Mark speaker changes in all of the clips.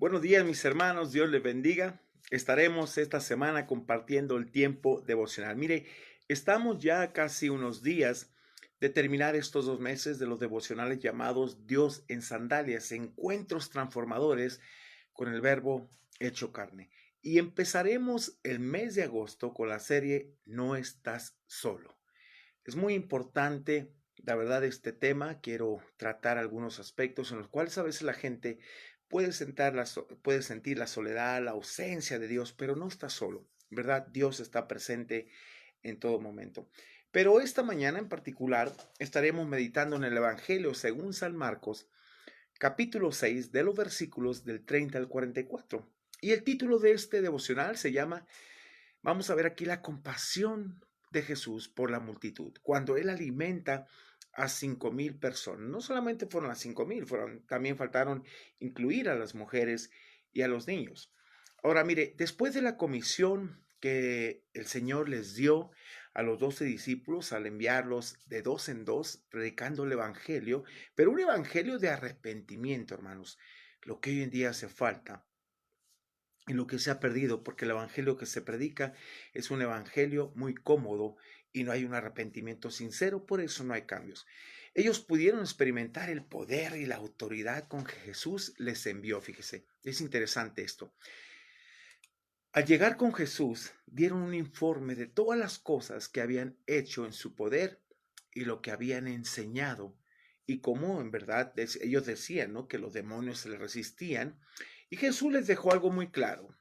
Speaker 1: Buenos días, mis hermanos, Dios les bendiga. Estaremos esta semana compartiendo el tiempo devocional. Mire, estamos ya casi unos días de terminar estos 2 meses de los devocionales llamados Dios en Sandalias, encuentros transformadores con el verbo hecho carne. Y empezaremos el mes de agosto con la serie No estás solo. Es muy importante, la verdad, este tema. Quiero tratar algunos aspectos en los cuales a veces la gente puede sentir la soledad, la ausencia de Dios, pero no está solo, ¿verdad? Dios está presente en todo momento. Pero esta mañana en particular estaremos meditando en el Evangelio según San Marcos, capítulo 6, de los versículos del 30 al 44. Y el título de este devocional se llama, vamos a ver aquí la compasión de Jesús por la multitud, cuando Él alimenta a 5,000 personas. No solamente fueron las 5,000, también faltaron incluir a las mujeres y a los niños. Ahora, mire, después de la comisión que el Señor les dio a los 12 discípulos al enviarlos de dos en dos, predicando el Evangelio, pero un Evangelio de arrepentimiento, hermanos, lo que hoy en día hace falta y lo que se ha perdido, porque el evangelio que se predica es un evangelio muy cómodo y no hay un arrepentimiento sincero, por eso no hay cambios. Ellos pudieron experimentar el poder y la autoridad con que Jesús les envió, fíjese, es interesante esto. Al llegar con Jesús, dieron un informe de todas las cosas que habían hecho en su poder y lo que habían enseñado y cómo en verdad ellos decían, ¿no?, que los demonios se les resistían. Y Jesús les dejó algo muy claro: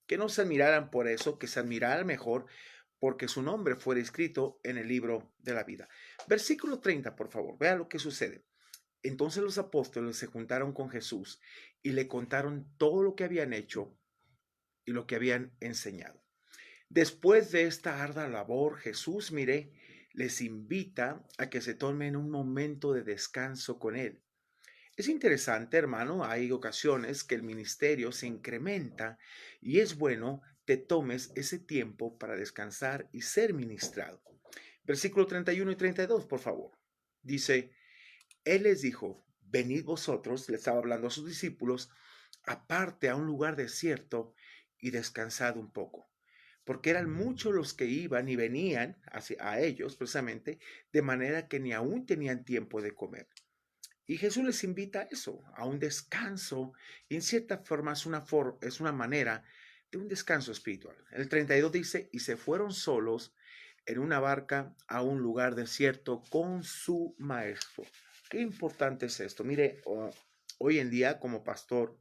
Speaker 1: que no se admiraran por eso, que se admiraran mejor porque su nombre fuera escrito en el libro de la vida. Versículo 30, por favor, vea lo que sucede. Entonces los apóstoles se juntaron con Jesús y le contaron todo lo que habían hecho y lo que habían enseñado. Después de esta ardua labor, Jesús, mire, les invita a que se tomen un momento de descanso con él. Es interesante, hermano, hay ocasiones que el ministerio se incrementa y es bueno te tomes ese tiempo para descansar y ser ministrado. Versículo 31 y 32, por favor. Dice, Él les dijo, venid vosotros, le estaba hablando a sus discípulos, aparte a un lugar desierto y descansad un poco, porque eran muchos los que iban y venían a ellos precisamente, de manera que ni aún tenían tiempo de comer. Y Jesús les invita a eso, a un descanso, y en cierta forma es una manera de un descanso espiritual. El 32 dice, y se fueron solos en una barca a un lugar desierto con su maestro. Qué importante es esto. Mire, hoy en día como pastor,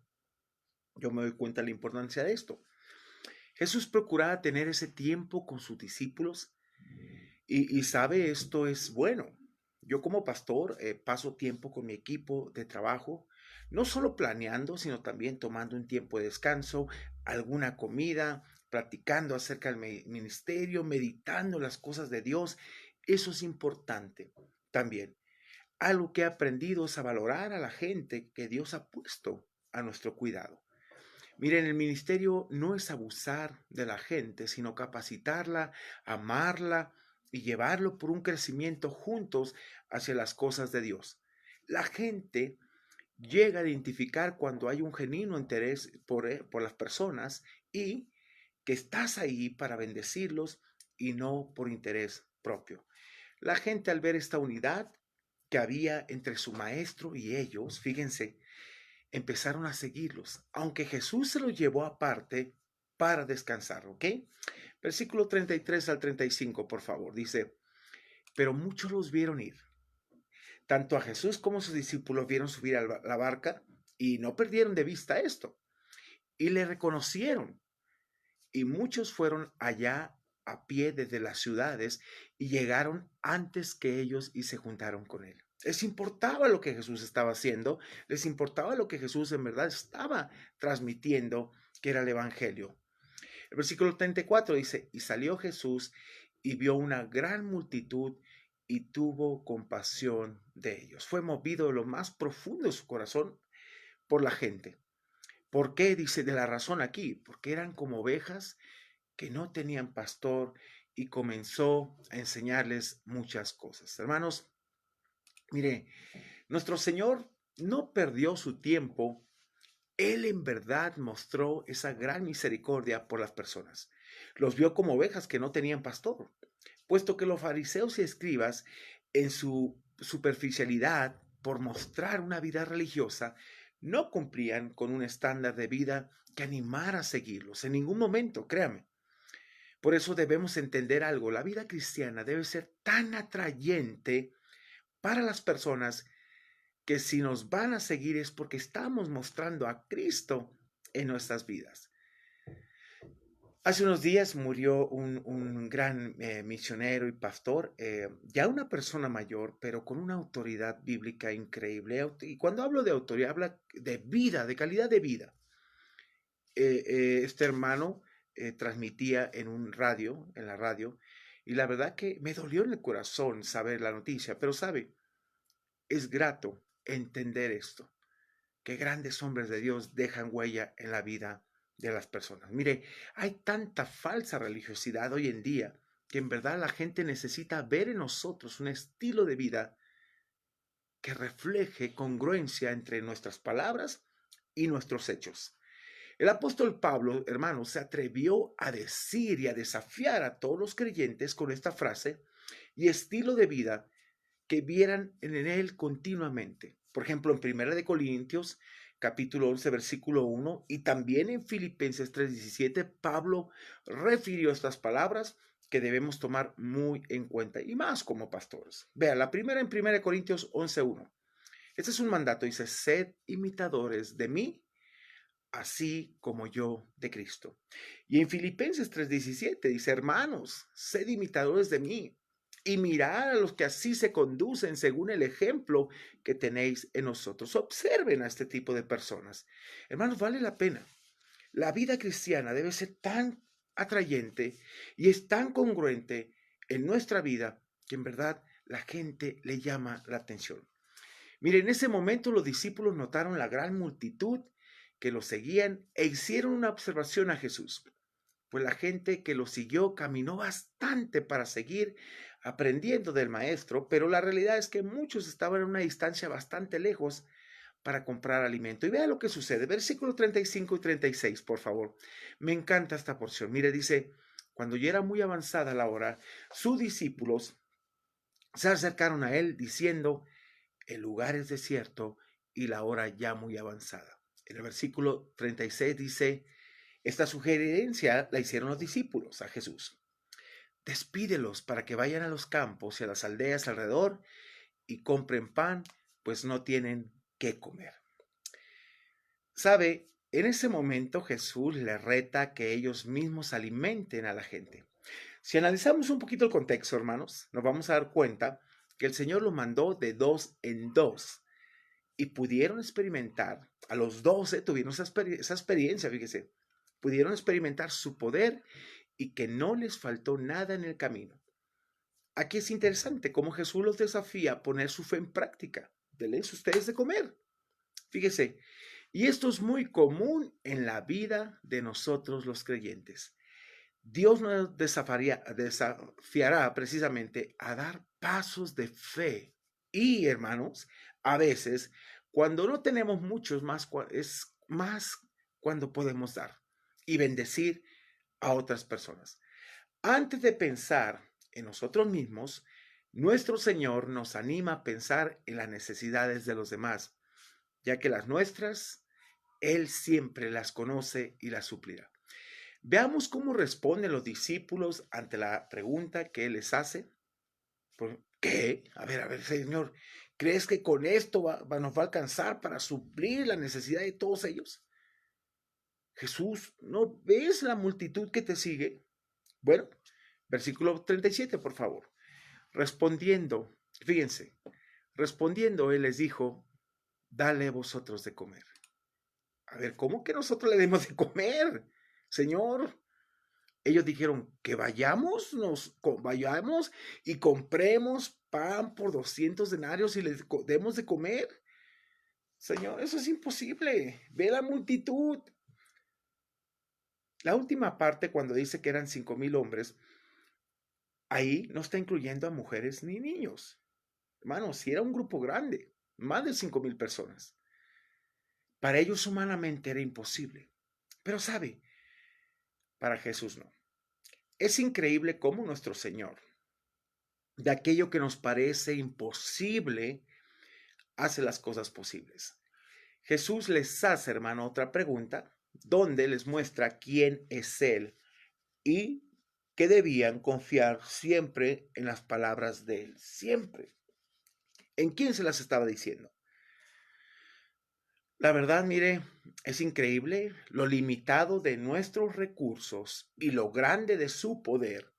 Speaker 1: yo me doy cuenta de la importancia de esto. Jesús procuraba tener ese tiempo con sus discípulos y sabe, esto es bueno. Yo como pastor paso tiempo con mi equipo de trabajo, no solo planeando, sino también tomando un tiempo de descanso, alguna comida, platicando acerca del ministerio, meditando las cosas de Dios. Eso es importante también. Algo que he aprendido es a valorar a la gente que Dios ha puesto a nuestro cuidado. Miren, el ministerio no es abusar de la gente, sino capacitarla, amarla y llevarlo por un crecimiento juntos hacia las cosas de Dios. La gente llega a identificar cuando hay un genuino interés por las personas y que estás ahí para bendecirlos y no por interés propio. La gente, al ver esta unidad que había entre su maestro y ellos, fíjense, empezaron a seguirlos, aunque Jesús se los llevó aparte para descansar, ¿ok? Versículo 33 al 35, por favor, dice, pero muchos los vieron ir. Tanto a Jesús como a sus discípulos vieron subir a la barca y no perdieron de vista esto. Y le reconocieron. Y muchos fueron allá a pie desde las ciudades y llegaron antes que ellos y se juntaron con él. Les importaba lo que Jesús estaba haciendo, les importaba lo que Jesús en verdad estaba transmitiendo, que era el Evangelio. El versículo 34 dice, y salió Jesús y vio una gran multitud y tuvo compasión de ellos. Fue movido de lo más profundo de su corazón por la gente. ¿Por qué? Dice, de la razón aquí, porque eran como ovejas que no tenían pastor y comenzó a enseñarles muchas cosas. Hermanos, mire, nuestro Señor no perdió su tiempo Él en verdad mostró esa gran misericordia por las personas. Los vio como ovejas que no tenían pastor, puesto que los fariseos y escribas, en su superficialidad por mostrar una vida religiosa, no cumplían con un estándar de vida que animara a seguirlos en ningún momento, créame. Por eso debemos entender algo, la vida cristiana debe ser tan atrayente para las personas que si nos van a seguir es porque estamos mostrando a Cristo en nuestras vidas. Hace unos días murió un gran misionero y pastor, ya una persona mayor, pero con una autoridad bíblica increíble. Y cuando hablo de autoridad, habla de vida, de calidad de vida. Este hermano transmitía en la radio, y la verdad que me dolió en el corazón saber la noticia, pero sabe, es grato entender esto, que grandes hombres de Dios dejan huella en la vida de las personas. Mire, hay tanta falsa religiosidad hoy en día que en verdad la gente necesita ver en nosotros un estilo de vida que refleje congruencia entre nuestras palabras y nuestros hechos. El apóstol Pablo, hermanos, se atrevió a decir y a desafiar a todos los creyentes con esta frase y estilo de vida que vieran en él continuamente. Por ejemplo, en 1 Corintios capítulo 11, versículo 1, y también en Filipenses 3:17, Pablo refirió estas palabras que debemos tomar muy en cuenta, y más como pastores. Vea, la primera en 1 Corintios 11:1. Este es un mandato, dice, sed imitadores de mí, así como yo de Cristo. Y en Filipenses 3:17 dice, hermanos, sed imitadores de mí y mirad a los que así se conducen según el ejemplo que tenéis en nosotros. Observen a este tipo de personas. Hermanos, vale la pena. La vida cristiana debe ser tan atrayente y es tan congruente en nuestra vida que en verdad la gente le llama la atención. Mire, en ese momento los discípulos notaron la gran multitud que lo seguían e hicieron una observación a Jesús, pues la gente que lo siguió caminó bastante para seguir aprendiendo del maestro, pero la realidad es que muchos estaban a una distancia bastante lejos para comprar alimento. Y vea lo que sucede, versículos 35 y 36, por favor. Me encanta esta porción. Mire, dice, cuando ya era muy avanzada la hora, sus discípulos se acercaron a él diciendo, el lugar es desierto y la hora ya muy avanzada. En el versículo 36 dice, esta sugerencia la hicieron los discípulos a Jesús. Despídelos para que vayan a los campos y a las aldeas alrededor y compren pan, pues no tienen qué comer. ¿Sabe? En ese momento Jesús les reta que ellos mismos alimenten a la gente. Si analizamos un poquito el contexto, hermanos, nos vamos a dar cuenta que el Señor los mandó de dos en dos y pudieron experimentar, a los 12 tuvieron esa experiencia, fíjese, pudieron experimentar su poder y que no les faltó nada en el camino. Aquí es interesante cómo Jesús los desafía a poner su fe en práctica. Denles ustedes de comer. Fíjese, y esto es muy común en la vida de nosotros los creyentes. Dios nos desafiará precisamente a dar pasos de fe. Y, hermanos, a veces, cuando no tenemos muchos más, es más cuando podemos dar y bendecir a otras personas. Antes de pensar en nosotros mismos, nuestro Señor nos anima a pensar en las necesidades de los demás, ya que las nuestras, Él siempre las conoce y las suplirá. Veamos cómo responden los discípulos ante la pregunta que Él les hace. ¿Por qué? A ver, Señor, ¿crees que con esto nos va a alcanzar para suplir la necesidad de todos ellos? Jesús, ¿no ves la multitud que te sigue? Bueno, versículo 37, por favor. Respondiendo, fíjense, respondiendo Él les dijo, dale vosotros de comer. A ver, ¿cómo que nosotros le demos de comer, Señor? Ellos dijeron que vayamos y compremos pan por 200 denarios y les demos de comer. Señor, eso es imposible. Ve la multitud. La última parte, cuando dice que eran 5,000 hombres, ahí no está incluyendo a mujeres ni niños. Hermanos, si era un grupo grande, más de 5,000 personas. Para ellos humanamente era imposible. Pero sabe, para Jesús no. Es increíble cómo nuestro Señor, de aquello que nos parece imposible, hace las cosas posibles. Jesús les hace, hermano, otra pregunta, donde les muestra quién es Él y que debían confiar siempre en las palabras de Él, siempre. ¿En quién se las estaba diciendo? La verdad, mire, es increíble lo limitado de nuestros recursos y lo grande de su poder,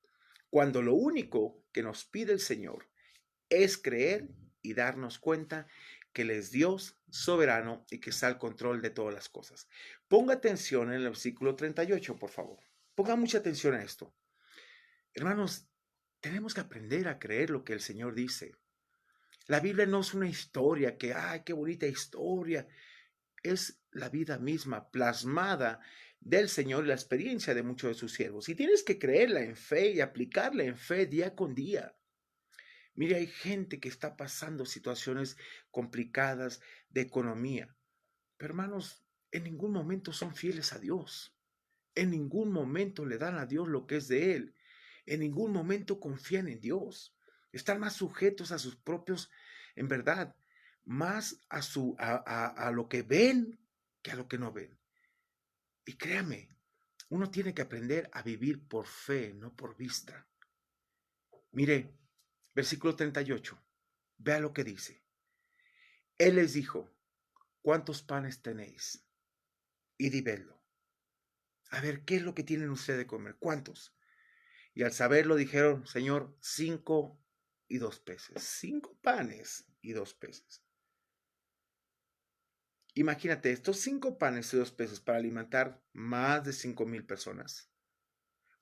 Speaker 1: cuando lo único que nos pide el Señor es creer y darnos cuenta que Él es Dios soberano y que está al control de todas las cosas. Ponga atención en el versículo 38, por favor. Ponga mucha atención a esto. Hermanos, tenemos que aprender a creer lo que el Señor dice. La Biblia no es una historia que, ¡ay, qué bonita historia! Es la vida misma plasmada del Señor y la experiencia de muchos de sus siervos. Y tienes que creerla en fe y aplicarla en fe día con día. Mire, hay gente que está pasando situaciones complicadas de economía, pero hermanos, en ningún momento son fieles a Dios. En ningún momento le dan a Dios lo que es de Él. En ningún momento confían en Dios. Están más sujetos a sus propios, en verdad, más a lo que ven que a lo que no ven. Y créame, uno tiene que aprender a vivir por fe, no por vista. Mire, versículo 38. Vea lo que dice. Él les dijo, ¿cuántos panes tenéis? Y vedlo. A ver, ¿qué es lo que tienen ustedes de comer? ¿Cuántos? Y al saberlo dijeron, Señor, 5 y 2 peces. 5 panes y 2 peces. Imagínate, estos 5 panes y 2 peces para alimentar más de 5,000 personas.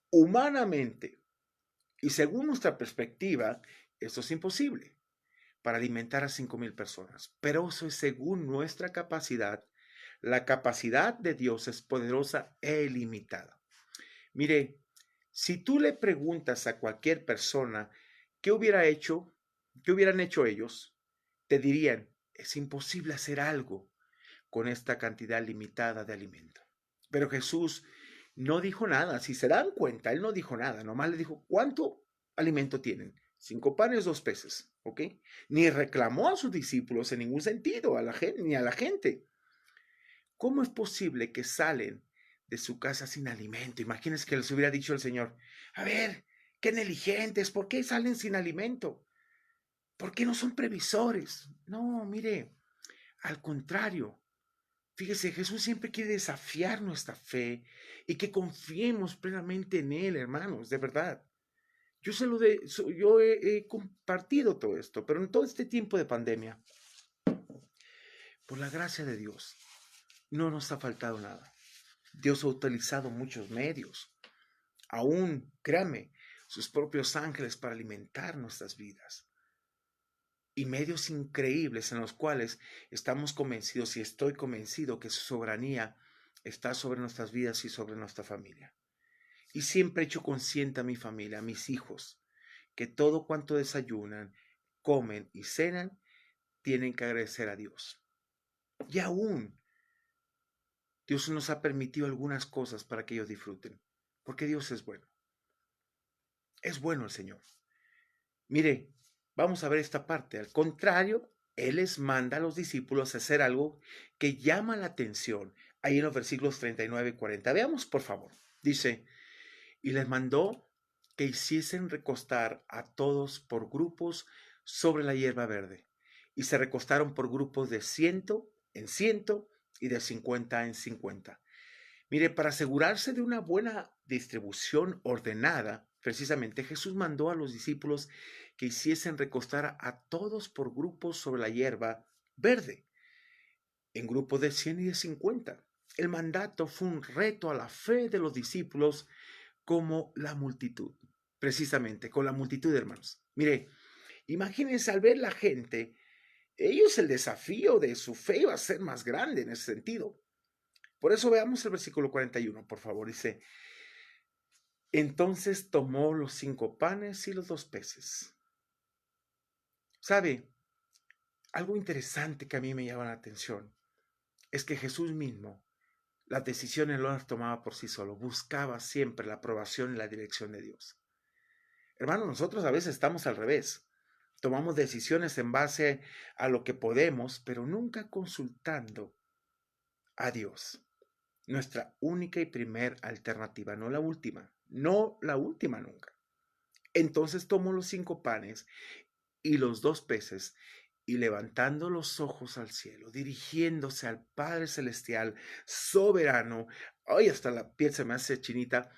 Speaker 1: Humanamente, y según nuestra perspectiva, esto es imposible para alimentar a 5,000 personas. Pero eso es según nuestra capacidad. La capacidad de Dios es poderosa e ilimitada. Mire, si tú le preguntas a cualquier persona qué hubieran hecho ellos, te dirían, es imposible hacer algo con esta cantidad limitada de alimento. Pero Jesús no dijo nada. Si se dan cuenta, Él no dijo nada. Nomás le dijo, ¿cuánto alimento tienen? 5 panes, 2 peces, ¿ok? Ni reclamó a sus discípulos en ningún sentido, a la gente, ni a la gente. ¿Cómo es posible que salen de su casa sin alimento? Imagínense que les hubiera dicho el Señor, a ver, qué negligentes, ¿por qué salen sin alimento? ¿Por qué no son previsores? No, mire, al contrario. Fíjese, Jesús siempre quiere desafiar nuestra fe y que confiemos plenamente en Él, hermanos, de verdad. Yo he compartido todo esto, pero en todo este tiempo de pandemia, por la gracia de Dios, no nos ha faltado nada. Dios ha utilizado muchos medios, aún, créame, sus propios ángeles para alimentar nuestras vidas. Y medios increíbles en los cuales estamos convencidos y estoy convencido que su soberanía está sobre nuestras vidas y sobre nuestra familia. Y siempre he hecho consciente a mi familia, a mis hijos, que todo cuanto desayunan, comen y cenan, tienen que agradecer a Dios. Y aún Dios nos ha permitido algunas cosas para que ellos disfruten, porque Dios es bueno. Es bueno el Señor. Mire, vamos a ver esta parte. Al contrario, Él les manda a los discípulos a hacer algo que llama la atención. Ahí en los versículos 39 y 40. Veamos, por favor. Dice, y les mandó que hiciesen recostar a todos por grupos sobre la hierba verde. Y se recostaron por grupos de 100 en 100 y de 50 en 50. Mire, para asegurarse de una buena distribución ordenada, precisamente Jesús mandó a los discípulos que hiciesen recostar a todos por grupos sobre la hierba verde, en grupos de 100 y de 50. El mandato fue un reto a la fe de los discípulos como la multitud, precisamente con la multitud de hermanos. Mire, imagínense al ver la gente, ellos el desafío de su fe iba a ser más grande en ese sentido. Por eso veamos el versículo 41, por favor. Dice, entonces tomó los 5 panes y los 2 peces. ¿Sabe? Algo interesante que a mí me llama la atención es que Jesús mismo las decisiones no las tomaba por sí solo, buscaba siempre la aprobación y la dirección de Dios. Hermanos, nosotros a veces estamos al revés. Tomamos decisiones en base a lo que podemos, pero nunca consultando a Dios. Nuestra única y primer alternativa, no la última nunca. Entonces tomó los 5 panes y los 2 peces y levantando los ojos al cielo, dirigiéndose al Padre Celestial, soberano, ay, hasta la piel se me hace chinita,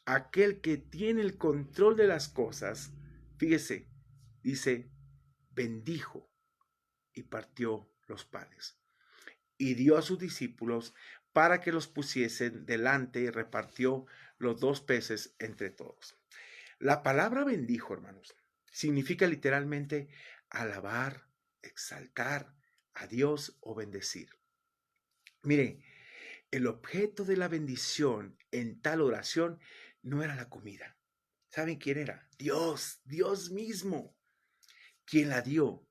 Speaker 1: aquel que tiene el control de las cosas, fíjese, dice, bendijo y partió los panes y dio a sus discípulos para que los pusiesen delante y repartió los 2 peces entre todos. La palabra bendijo, hermanos, significa literalmente alabar, exaltar a Dios o bendecir. Mire, el objeto de la bendición en tal oración no era la comida. ¿Saben quién era? Dios, Dios mismo, quien la dio.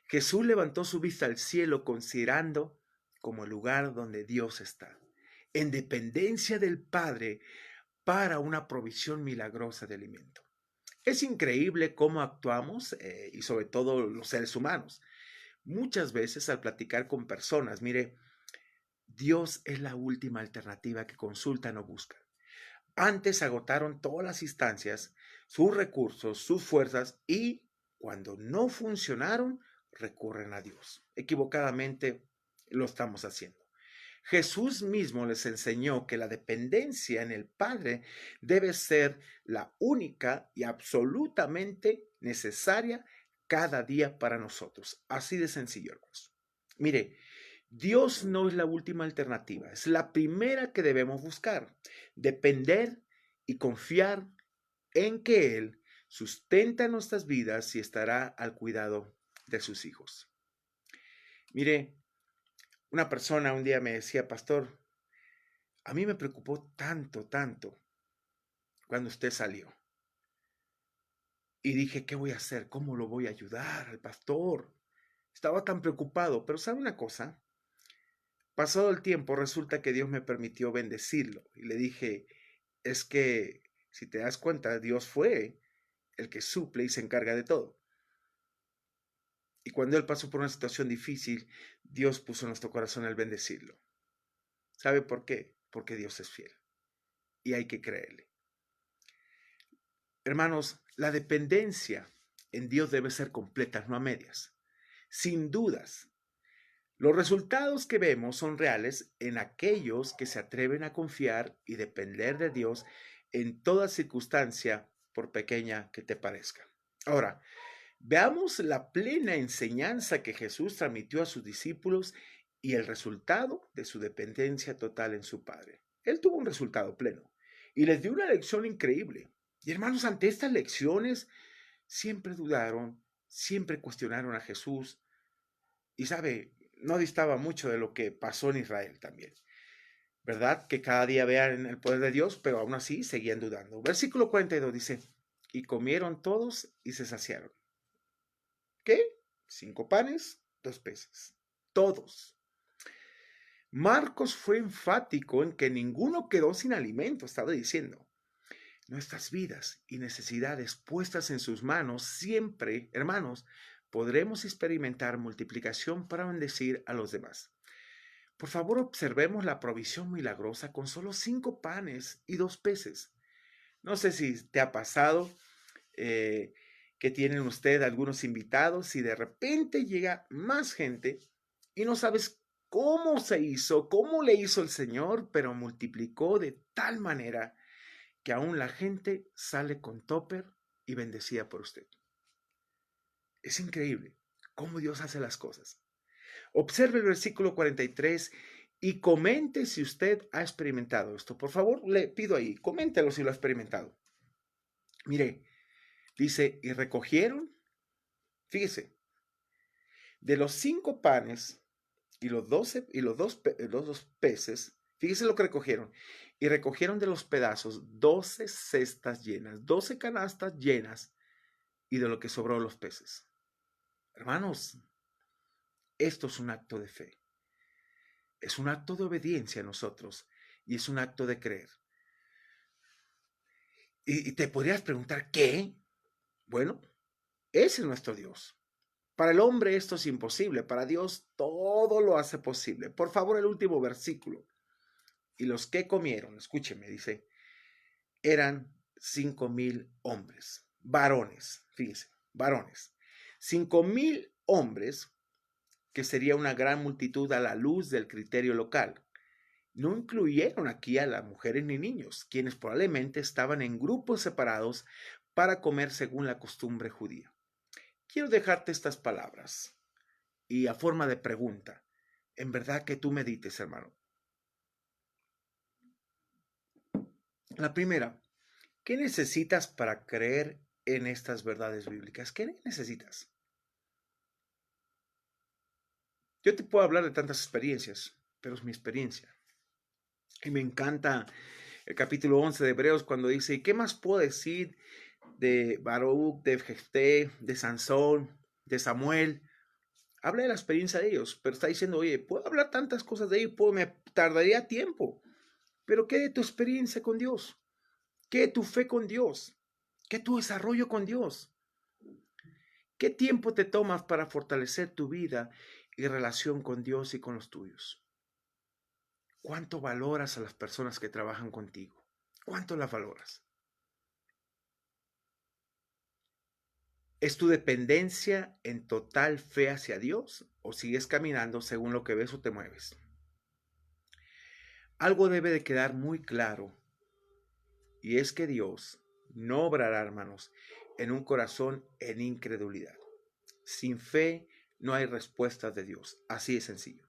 Speaker 1: Jesús levantó su vista al cielo considerando como el lugar donde Dios está, en dependencia del Padre para una provisión milagrosa de alimento. Es increíble cómo actuamos y sobre todo los seres humanos. Muchas veces al platicar con personas, mire, Dios es la última alternativa que consultan o buscan. Antes agotaron todas las instancias, sus recursos, sus fuerzas y cuando no funcionaron, recurren a Dios. Equivocadamente lo estamos haciendo. Jesús mismo les enseñó que la dependencia en el Padre debe ser la única y absolutamente necesaria cada día para nosotros. Así de sencillo, hermanos. Mire, Dios no es la última alternativa, es la primera que debemos buscar. Depender y confiar en que Él sustenta nuestras vidas y estará al cuidado de sus hijos. Mire, una persona un día me decía, pastor, a mí me preocupó tanto cuando usted salió. Y dije, ¿qué voy a hacer? ¿Cómo lo voy a ayudar al pastor? Estaba tan preocupado, pero ¿sabe una cosa? Pasado el tiempo, resulta que Dios me permitió bendecirlo. Y le dije, es que si te das cuenta, Dios fue el que suple y se encarga de todo. Y cuando él pasó por una situación difícil, Dios puso en nuestro corazón el bendecirlo. ¿Sabe por qué? Porque Dios es fiel y hay que creerle. Hermanos, la dependencia en Dios debe ser completa, no a medias. Sin dudas, los resultados que vemos son reales en aquellos que se atreven a confiar y depender de Dios en toda circunstancia, por pequeña que te parezca. Ahora, veamos la plena enseñanza que Jesús transmitió a sus discípulos y el resultado de su dependencia total en su Padre. Él tuvo un resultado pleno y les dio una lección increíble. Y hermanos, ante estas lecciones, siempre dudaron, siempre cuestionaron a Jesús. Y sabe, no distaba mucho de lo que pasó en Israel también. ¿Verdad? Que cada día vean el poder de Dios, pero aún así seguían dudando. Versículo 42 dice, y comieron todos y se saciaron. ¿Qué? 5 panes, 2 peces. Todos. Marcos fue enfático en que ninguno quedó sin alimento, estaba diciendo. Nuestras vidas y necesidades puestas en sus manos, siempre, hermanos, podremos experimentar multiplicación para bendecir a los demás. Por favor, observemos la provisión milagrosa con solo 5 panes y 2 peces. No sé si te ha pasado que tienen usted algunos invitados y de repente llega más gente y no sabes cómo se hizo, cómo le hizo el Señor, pero multiplicó de tal manera que aún la gente sale con topper y bendecida por usted. Es increíble cómo Dios hace las cosas. Observe el versículo 43 y comente si usted ha experimentado esto. Por favor, le pido ahí, coméntelo si lo ha experimentado. Mire, dice, y recogieron, fíjese, de los 5 panes y los 12 y los dos peces, fíjese lo que recogieron. Y recogieron de los pedazos 12 cestas llenas, 12 canastas llenas y de lo que sobró los peces. Hermanos, esto es un acto de fe. Es un acto de obediencia a nosotros y es un acto de creer. Y te podrías preguntar, ¿qué? Bueno, ese es nuestro Dios. Para el hombre esto es imposible, para Dios todo lo hace posible. Por favor, el último versículo. Y los que comieron, escúcheme, dice, eran 5,000 hombres, varones, fíjese, varones. 5,000 hombres, que sería una gran multitud a la luz del criterio local. No incluyeron aquí a las mujeres ni niños, quienes probablemente estaban en grupos separados para comer según la costumbre judía. Quiero dejarte estas palabras y a forma de pregunta, en verdad que tú medites, hermano. La primera, ¿qué necesitas para creer en estas verdades bíblicas? ¿Qué necesitas? Yo te puedo hablar de tantas experiencias, pero es mi experiencia. Y me encanta el capítulo 11 de Hebreos cuando dice, ¿y qué más puedo decir de Baruch, de Jefté, de Sansón, de Samuel? Habla de la experiencia de ellos, pero está diciendo, oye, puedo hablar tantas cosas de ellos, me tardaría tiempo, pero ¿qué de tu experiencia con Dios? ¿Qué de tu fe con Dios? ¿Qué de tu desarrollo con Dios? ¿Qué tiempo te tomas para fortalecer tu vida y relación con Dios y con los tuyos? ¿Cuánto valoras a las personas que trabajan contigo? ¿Cuánto las valoras? ¿Es tu dependencia en total fe hacia Dios o sigues caminando según lo que ves o te mueves? Algo debe de quedar muy claro y es que Dios no obrará, hermanos, en un corazón en incredulidad. Sin fe no hay respuestas de Dios. Así de sencillo.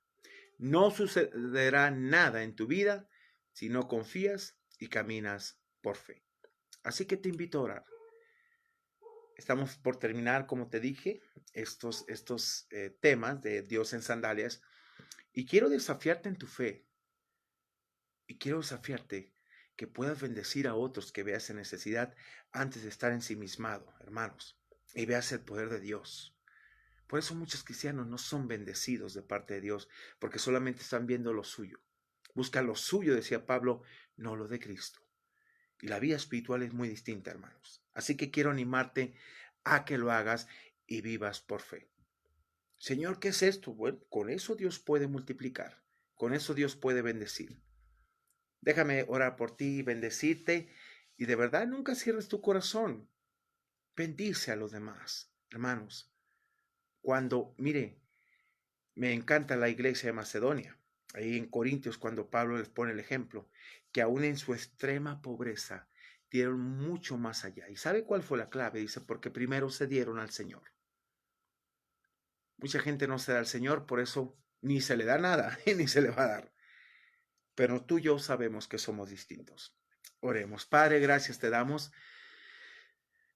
Speaker 1: No sucederá nada en tu vida si no confías y caminas por fe. Así que te invito a orar. Estamos por terminar, como te dije, estos temas de Dios en sandalias. Y quiero desafiarte en tu fe. Y quiero desafiarte que puedas bendecir a otros que veas en necesidad antes de estar ensimismado, hermanos. Y veas el poder de Dios. Por eso muchos cristianos no son bendecidos de parte de Dios, porque solamente están viendo lo suyo. Busca lo suyo, decía Pablo, no lo de Cristo. Y la vida espiritual es muy distinta, hermanos. Así que quiero animarte a que lo hagas y vivas por fe. Señor, ¿qué es esto? Bueno, con eso Dios puede multiplicar. Con eso Dios puede bendecir. Déjame orar por ti y bendecirte. Y de verdad nunca cierres tu corazón. Bendice a los demás, hermanos. Mire, me encanta la iglesia de Macedonia. Ahí en Corintios, cuando Pablo les pone el ejemplo, que aún en su extrema pobreza dieron mucho más allá. ¿Y sabe cuál fue la clave? Dice, porque primero se dieron al Señor. Mucha gente no se da al Señor, por eso ni se le da nada, ni se le va a dar. Pero tú y yo sabemos que somos distintos. Oremos. Padre, gracias te damos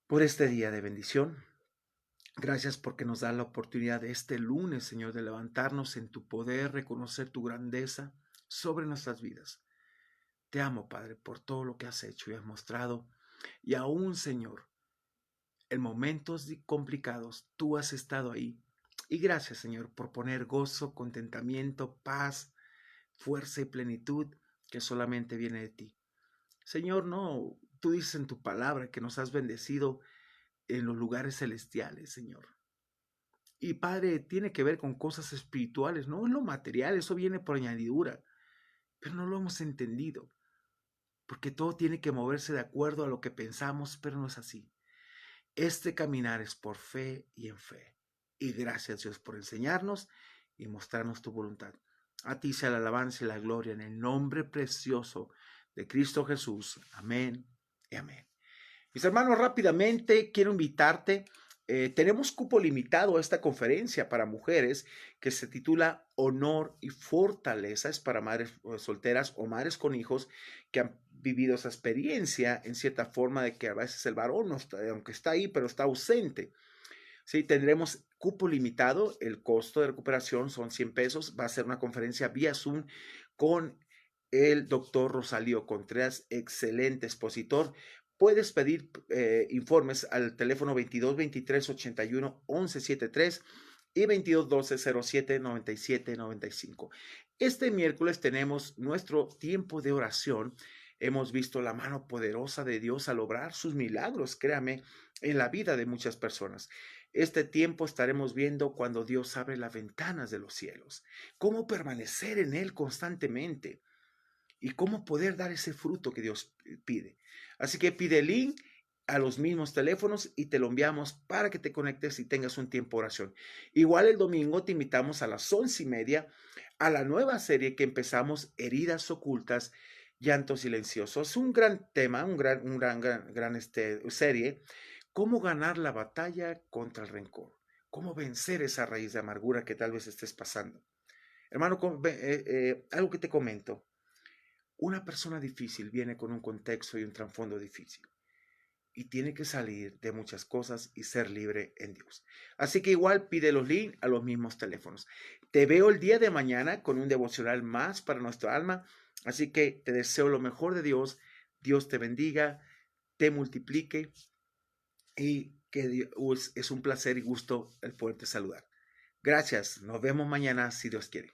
Speaker 1: por este día de bendición. Gracias porque nos da la oportunidad de este lunes, Señor, de levantarnos en tu poder, reconocer tu grandeza sobre nuestras vidas. Te amo, Padre, por todo lo que has hecho y has mostrado. Y aún, Señor, en momentos complicados, tú has estado ahí. Y gracias, Señor, por poner gozo, contentamiento, paz, fuerza y plenitud que solamente viene de ti. Señor, no, tú dices en tu palabra que nos has bendecido en los lugares celestiales, Señor. Y Padre, tiene que ver con cosas espirituales, no es lo material, eso viene por añadidura, pero no lo hemos entendido, porque todo tiene que moverse de acuerdo a lo que pensamos, pero no es así. Este caminar es por fe y en fe. Y gracias, Dios, por enseñarnos y mostrarnos tu voluntad. A ti sea la alabanza y la gloria en el nombre precioso de Cristo Jesús. Amén y amén. Mis hermanos, rápidamente quiero invitarte. Tenemos cupo limitado a esta conferencia para mujeres que se titula Honor y Fortaleza. Es para madres solteras o madres con hijos que han vivido esa experiencia en cierta forma de que a veces el varón, no está, aunque está ahí, pero está ausente. Sí, tendremos cupo limitado. El costo de recuperación son 100 pesos. Va a ser una conferencia vía Zoom con el doctor Rosalío Contreras, excelente expositor. Puedes pedir informes al teléfono 22 23 81 11 73 y 2212-079795. Este miércoles tenemos nuestro tiempo de oración. Hemos visto la mano poderosa de Dios al obrar sus milagros, créame, en la vida de muchas personas. Este tiempo estaremos viendo cuando Dios abre las ventanas de los cielos, cómo permanecer en Él constantemente y cómo poder dar ese fruto que Dios pide. Así que pide el link a los mismos teléfonos y te lo enviamos para que te conectes y tengas un tiempo de oración. Igual el domingo te invitamos a las 11:30 a la nueva serie que empezamos, Heridas Ocultas, Llanto Silencioso. Es un gran tema, gran serie. Cómo ganar la batalla contra el rencor. Cómo vencer esa raíz de amargura que tal vez estés pasando. Hermano, algo que te comento. Una persona difícil viene con un contexto y un trasfondo difícil y tiene que salir de muchas cosas y ser libre en Dios. Así que igual pide los links a los mismos teléfonos. Te veo el día de mañana con un devocional más para nuestra alma. Así que te deseo lo mejor de Dios. Dios te bendiga, te multiplique y que Dios, es un placer y gusto el poderte saludar. Gracias. Nos vemos mañana si Dios quiere.